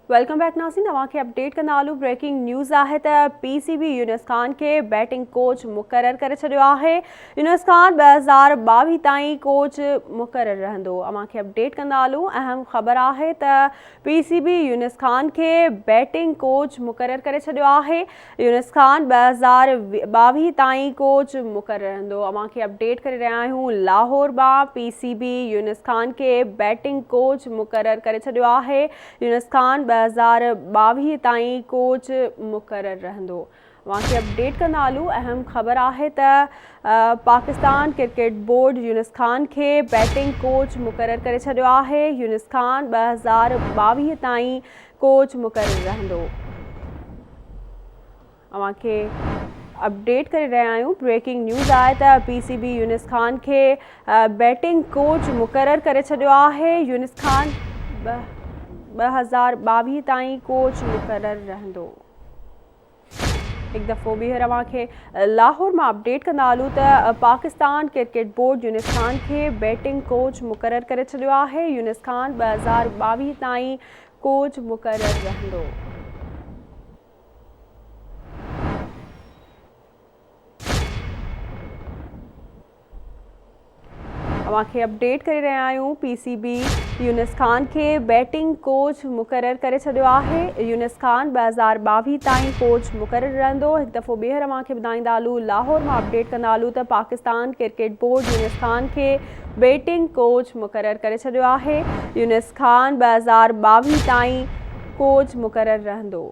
Welcome back नाज़रीन। तव्हांखे update कंदालू। Breaking news आहे त PCB यूनिस खान के बैटिंग कोच मुक़ररु करे छॾियो आहे। यूनिस खान 2022 ताईं कोच मुक़ररु रहंदो। तव्हांखे अपडेट कंदालू। अहम ख़बर आहे त PCB यूनिस खान के बैटिंग कोच मुक़ररु करे छॾियो आहे। यूनिस खान 2022 ताईं कोच मुक़ररु रहंदो। तव्हांखे अपडेट करे रहिया आहियूं। लाहौर मां PCB यूनिस खान के बैटिंग कोच मुक़ररु करे छॾियो आहे। यूनिस खान 2022 ताईं कोच मुक़ररु रहंदो। तव्हांखे अपडेट कंदालू। अहम ख़बर आहे त पाकिस्तान क्रिकेट बोर्ड यूनिस खान के बैटिंग कोच मुक़ररु करे छॾियो आहे। यूनिस खान 2022 ताईं कोच मुक़ररु रहंदो। तव्हांखे अपडेट करे रहिया आहियूं। ब्रेकिंग न्यूज़ आहे त PCB यूनिस खान के बैटिंग कोच मुक़ररु करे छॾियो आहे। यूनिस खान 2022 ताईं कोच मुक़ररु रहंदो। हिकु दफ़ो ॿीहर तव्हांखे लाहौर मां अपडेट कंदालू त पाकिस्तान क्रिकेट बोर्ड यूनिस खान के बैटिंग कोच मुक़ररु करे छॾियो आहे। यूनिस खान 2022 ताईं कोच मुक़ररु रहंदो। तव्हांखे अपडेट करे रहिया आहियूं। PCB यूनिस खान के बैटिंग कोच मुक़ररु करे छॾियो आहे। यूनिस खान 2022 ताईं कोच मुक़ररु रहंदो। हिकु दफ़ो ॿीहर तव्हांखे ॿुधाईंदालू। लाहौर मां अपडेट कंदालू त पाकिस्तान क्रिकेट बोर्ड यूनिस खान के बैटिंग कोच मुक़ररु करे छॾियो आहे। यूनिस खान 2022 ताईं कोच मुक़ररु रहंदो।